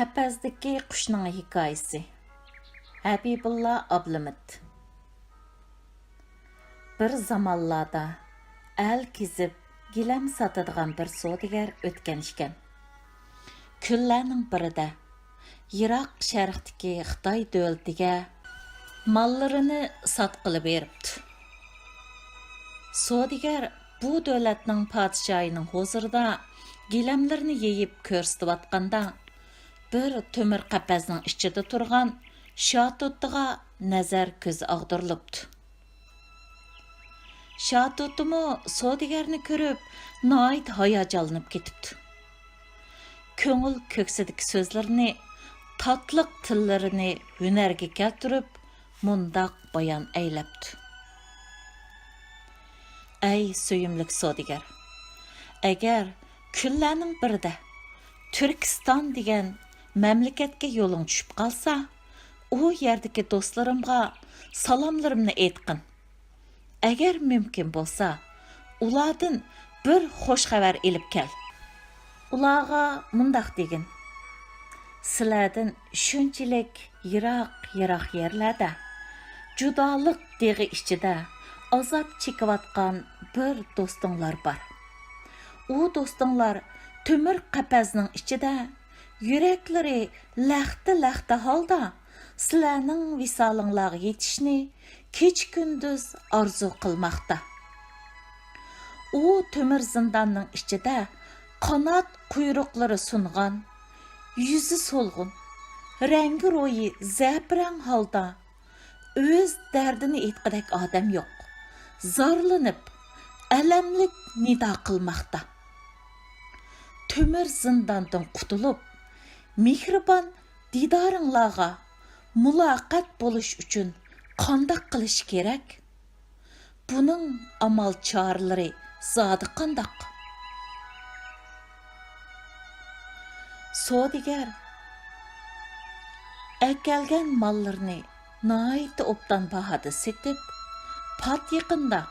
Qapazdagi qushning hikoyasi. Habibulla Ablamid. Bir zamonlarda el kezib, gilam sotadigan bir savdogar o'tgan ekan. Kunlarning birida Yiroq Sharqdagi Xitoy davlatiga mollarini sotqili beribdi. Savdogar bu davlatning podshohining huzurida gilamlarini yeyib ko'rsatayotganda bir temir qapazning ichida turgan Şatuttiga nazar ko'z og'dirilibdi. Şatutimi savdogarni ko'rib, nihoyat hayajonlanib ketibdi. Ko'ngil ko'ksidagi so'zlarini, tatliq tillarini hunarga keltirib, mundaq bayon aylabdi. Ey suyimlik savdogar, agar kunlarning birida Turkiston degan mamlakatga yo'ling tushib qolsa, u yerdagi do'stlarimga salomlarimni aytqin. Agar mumkin bo'lsa, ulardan bir xush xabar elib kel. Ularga mundaq degin: sizlardan shunchalik yiroq yerlarda judolik deg'i ichida azob chekayotgan bir do'stinglar bor. U do'stinglar temir qapazning ichida yuraklari laxta holda sizlarning visolinglarga yetishni kech-kunduz orzu qilmoqda. U temir zindonning ichida qanot quyruqlari sungan, yuzi so'lg'in, rangi ro'yi zabrang holda o'z dardini aytqidek odam yo'q. Zorlanib, alamlik nido qilmoqda. Temir zindondan qutulib, mehribon didoringlarga muloqot bo'lish uchun qanday qilish kerak? Buning amal choralari zodi qandoq? Savdogar akalgan mollarni nihoyat obdan bahada setib, pat yaqinda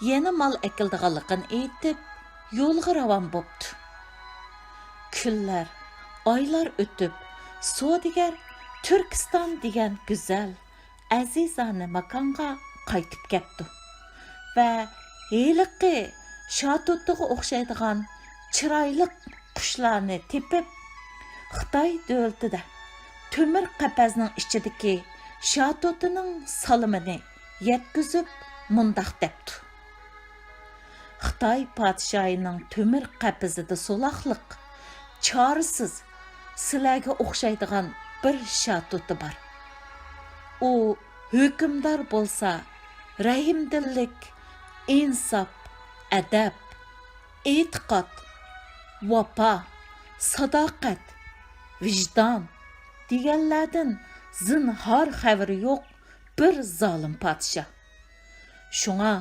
yana mol akildiganligini aytib, yo'lga ravon bo'pti. Kunlar, oylar o'tib, savdogar Turkiston degan go'zal, azizona makonga qaytib ketdi va heliqi Şatuttiga o'xshaydigan chiroyli qushlarni tepib, Xitoy davlatida temir qapazning ichidagi Şatuttining salomini yetkizib mundaq debdi: Xitoy podshohining temir qapazida so'loqliq, chorasiz, sizlarga o'xshaydigan bir Şatutti bor. U hukmdor bo'lsa, rahimdillik, insof, adab, e'tiqod, vafo, sadoqat, vijdon deganlardan zinhor xabari yo'q bir zolim podshoh. Shunga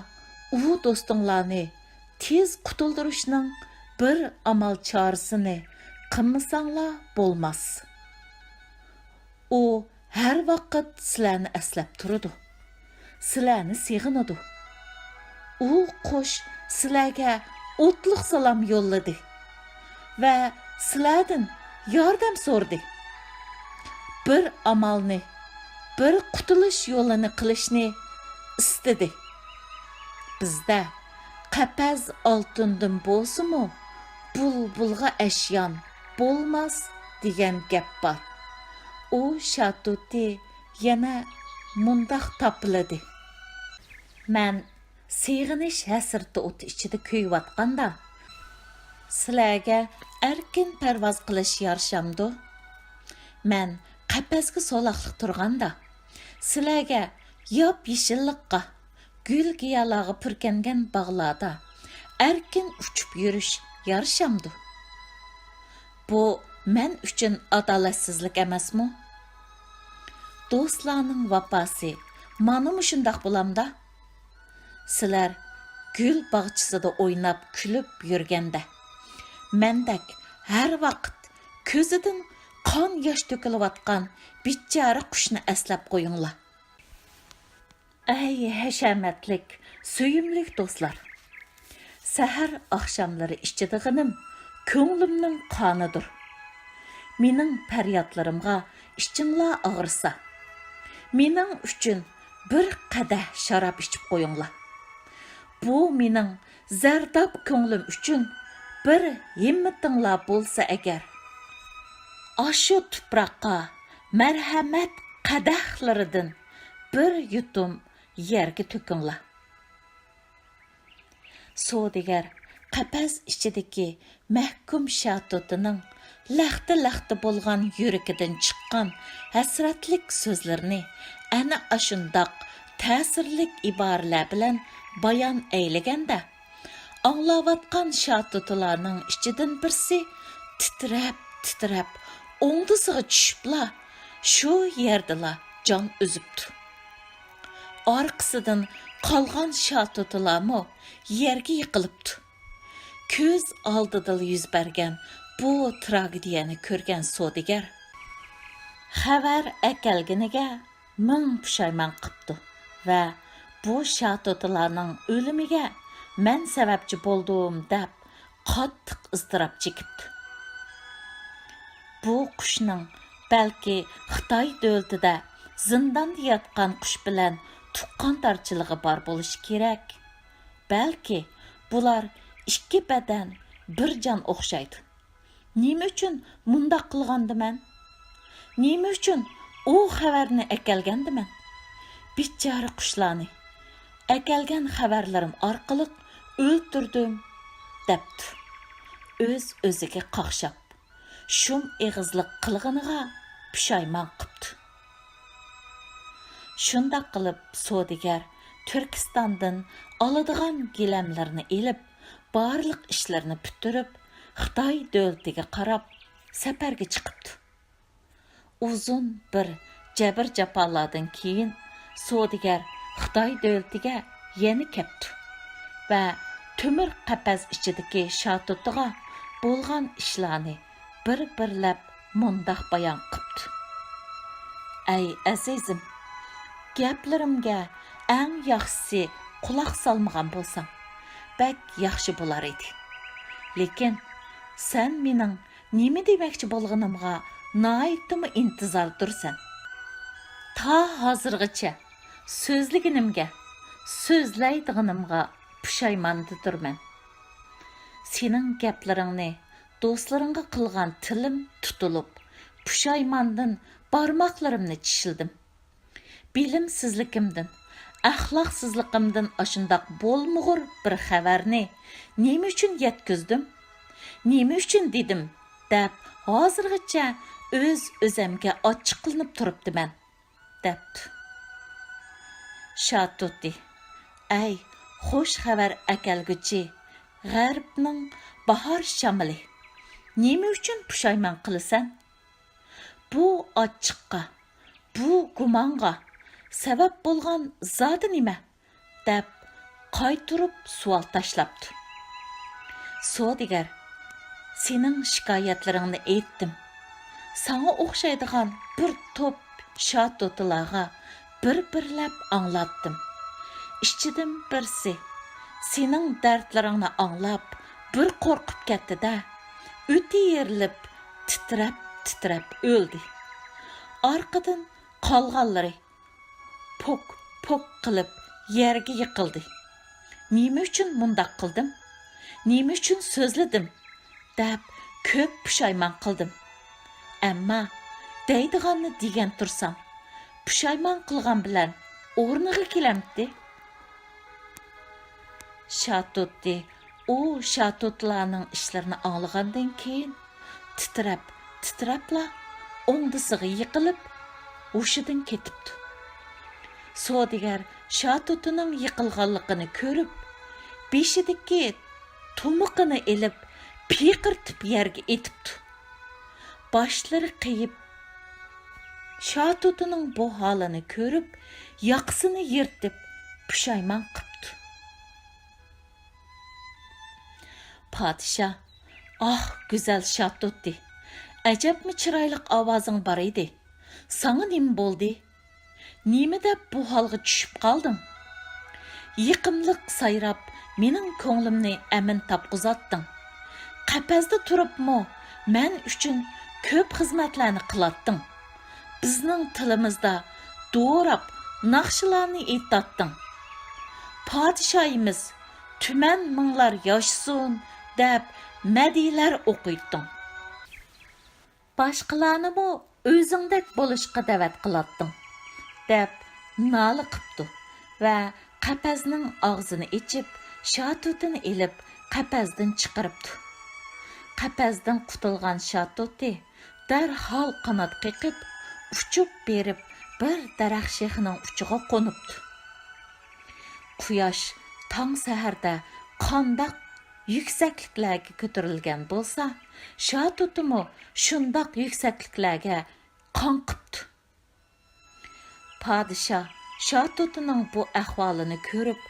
u do'stinglarni tez qutuldirishning bir amal chorasini qilmasanglar bo'lmas. U har vaqt sizlarni aslab turadi, sizlarni seg'inadi. U qush sizlarga o'tliq salom yo'lladi va sizlardan yordam so'rdi. Bir amalni, bir qutulish yo'lini qilishni istadi. Bizda qapaz oltindan bo'lsa-mu, bulbulga ashyon bo'lmas degan gap bor. U Şatutti yana mundaq topiladi: Men seg'inish hasrati o'ti ichida kuyayotganda, sizlarga erkin parvoz qilish yarshamdi. Men qapasga so'loqliq turganda, sizlarga yop yeshillikqa, gul giyalarga purkangan bog'larda erkin uchib yurish yarshamdi. Bu men uchun adolatsizlik emasmi? Do'stlarning vafosi mana shundoq bo'lamda. Sizlar gul bog'chisida o'ynab kulib yurganda, mendek har vaqt ko'zidan qon yosh to'kilayotgan bichora qushni eslab qo'yinglar. Ey hashamatlik, suyimlik do'stlar. Sahar oqshomlari ichadiganim ko'nglimning qonidir. mening faryodlarimga ishinglar og'risa, mening uchun bir qadah sharob ichib qo'yinglar. Bu mening zardob ko'nglim uchun bir himmatinglar bo'lsa agar, ashu tuproqqa marhamat qadahlaridan bir yutum yerga to'kinglar. Savdogar qafas ichidagi mahkum shatotining laxta bo'lgan yuragidan chiqqan hasratlik so'zlarini ana ashundoq ta'sirlik iboralar bilan bayon aylaganda, anglayotgan shatotilarning ichidan birsi titrab o'ngdisiga tushibla shu yerdala jon uzibdi. Orqasidan qolgan shatotilarmi yerga yiqilibdi. Ko'z oldida yuz bergan bu tragediyani ko'rgan savdogar xabar akalganiga ming pushaymon qilibdi va bu shatotilarning o'limiga men sababchi bo'ldim deb qattiq iztirob chekibdi. Bu qushning balki Xitoy davlatida zindonda yotgan qush bilan tuqqandarchiligi bor bo'lishi kerak. Balki bular ikki badan bir jon o'xshaydi. Nima uchun mundoq qilgandiman? Nima uchun u xabarni akalgandiman? Bichora qushlarni akalgan xabarlarim orqali o'ldirdim debdi. O'z-o'ziga qaqshab, shum eg'izlik qilganiga pushaymon qilibdi. Shundoq qilib savdogar Turkistondan oladigan gilamlarni elib, barliq ishlarni bitirib, Xitoy davlatiga qarab safarga chiqibdi. Uzun bir jabr jafolardan keyin savdogar Xitoy davlatiga yana kelibdi va temir qafas ichidagi shatotiga bo'lgan ishlarni bir-birlab mundoq bayon qilibdi. Ay azizim, gaplarimga eng yaxshisi quloq solmagan bo'lsam, bak yaxshi bo'lar edi. Lekin sen mening nima demoqchi bo'lganimga nihoyatda intizordirsan. Ta hozirgacha so'zlaganimga, so'zlaydiganimga pushaymondirman. Sening gaplaringni do'stlaringga qilgan tilim tutilib, pushaymondan barmoqlarimni tishildim. Bilimsizligimdan, axloqsizligimdan ashundoq bo'lmug'ur bir xabarni nima uchun yetkizdim, nima uchun dedim deb hozirgacha o'z-o'zimga ochiqlanib turibdiman debdi. Shatoti, ay xush xabar akalguchi g'arbning bahor shamili, nima uchun pushaymon qilasan? Bu ochiqqa, bu gumonga sabab bo'lgan zoti nima? deb qaytirib savol tashlabdi. Savdogar, sening shikoyatlaringni aytdim. Sana o'xshaydigan bir to'p shatotilarga bir-birlab anglatdim. Ishchidim birsi sening dardlaringni anglab bir qo'rqib ketdi-da, o'ti yerilib titrab o'ldi. Orqadan qolganlari pok qilib yerga yiqildi. Nima uchun mundoq qildim? Nima uchun so'zladim? deb ko'p pushaymon qildim. Ammo deydiganni degan tursam, pushaymon qilgan bilan o'rniga kelamdi. Shatoti u shatotlarning ishlarini anglagandan keyin titrabla o'ngdisiga yiqilib hushidan ketibdi. Savdogar shatotining yiqilganligini ko'rib, beshidagi to'miqini elib piqirtib yerga etibdi. Boshlari qiyib, shatotining bu holini ko'rib, yoqsini yirtib pushaymon qilibdi. Podshoh, "Ah, go'zal shatoti, ajabmi chiroyli ovozing bor edi. Sana nima bo'ldi? Nima deb bu holga tushib qolding? Yiqimliq sayrab, mening ko'nglimni amin topqizatding. Qafasda turibmi, men uchun ko'p xizmatlarni qilatding. Bizning tilimizda doğrab naqshlarni aytatding. Padişahimiz tümen minglar yaşasın deb madilar o'qiytding. Boshqalarnimi o'zingdek bo'lishga da'vat qilatding deb nola qipti va qapazning og'zini ichib, shatutini ilib qapazdan chiqaribdi. Qapazdan qutulgan shatuti darhol qanot qiqib, uchib berib bir daraxt shexining uchiga qo'nibdi. Quyosh tong saharda qandoq yuksakliklarga ko'tarilgan bo'lsa, shatutimi shundoq yuksakliklarga qonqibdi. Podshoh shatutining bu ahvolini ko'rib,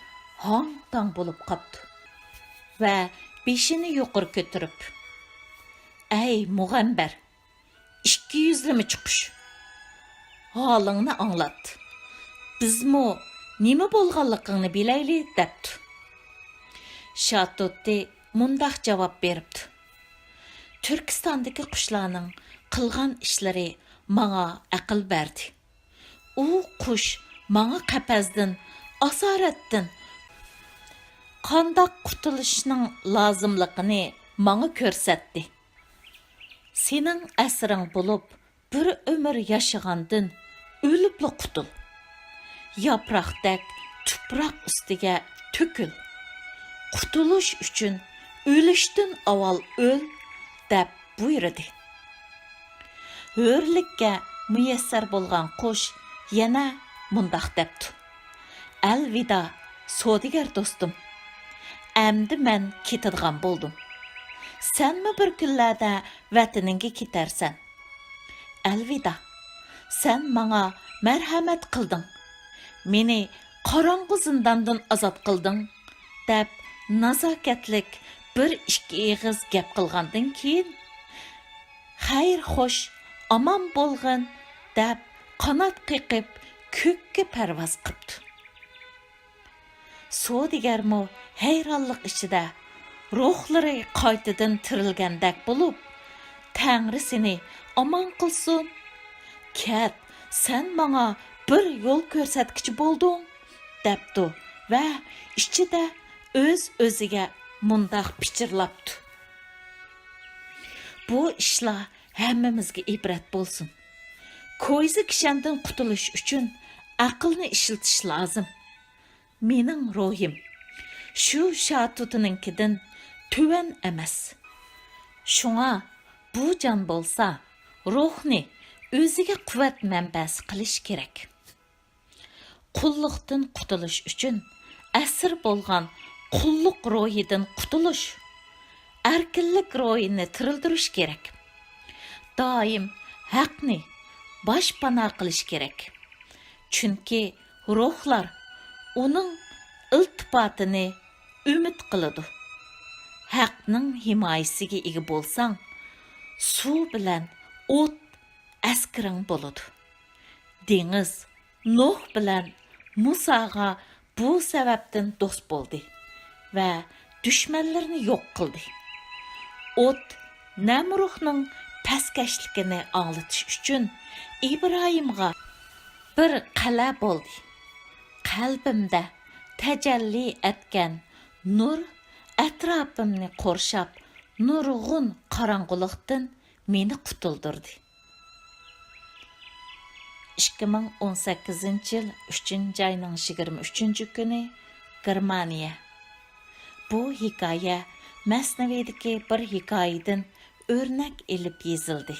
hong-tong bo'lib qoldi va beshini yuqori ko'tarib, "Ey mug'ambar, 200limi chiqish? Holingni anglat. Bizmi nima bo'lganligini bilayli" debdi. Shatuti mundaq javob beribdi: "Turkistondagi qushlarning qilgan ishlari menga aql berdi. U qush menga qapazdan, asoratdan qandoq qutulishning lozimligini menga ko'rsatdi. Sening asring bo'lib, bir umr yashagandan o'libli qutul. Yaproqdek tuproq ustiga to'kil. Qutulish uchun o'lishdan avval o'l" deb buyurdi. Hurlikka muyassar bo'lgan qush yana mundaq debdi: "Alvida, savdogar do'stim. Endi men ketadigan bo'ldim. Senmi bir kunlarda vataningga ketarsan. Alvida, sen menga marhamat qilding. Meni qorong'u zindondan ozod qilding" deb nazokatlik bir ikki og'iz gap qilgandan keyin "Xayr, xo'sh, omon bo'lg'in" deb qanot qiqib ko'kka parvoz qildi. Savdogarmi hayronlik ichida ruhlari qaytadan tirilgandek bo'lib, "Tangri seni omon qilsin. Ket, sen menga bir yo'l ko'rsatkichi bo'lding" debdi va ichida o'z-o'ziga mundaq pichirlabdi: "Bu ishlar hammamizga ibrat bo'lsin. Ko'yzi kishandan qutulish uchun aqlni ishlatish lozim. Mening ruhim shu shatutininkidan tuvan emas. Shunga bu jon bo'lsa, ruhni o'ziga quvvat manbasi qilish kerak. Qulluqdan qutulish uchun asir bo'lgan qulluq ruhidan qutulish, erkinlik ruhini tirildirish kerak. Doim haqni boshpana qilish kerak. Chunki ruhlar uning iltifotini umid qiladi. Haqning himoyasiga ega bo'lsang, suv bilan o't askiring bo'ladi. Dengiz Nuh bilan Musoga bu sababdan do'st bo'ldi va dushmanlarni yo'q qildi. O't Namruhning pastkashligini anglatish uchun Ibrohimga bir qala bo'ldi. Qalbimda tajalli etgan nur atrofimni qurshab, nurg'un qorong'ulikdan meni qutuldirdi. 2018-yil 3-oyning 23-kuni Germaniya. Bu hikoya Masnaviydagi bir hikoyadan o'rnak ilib yozildi.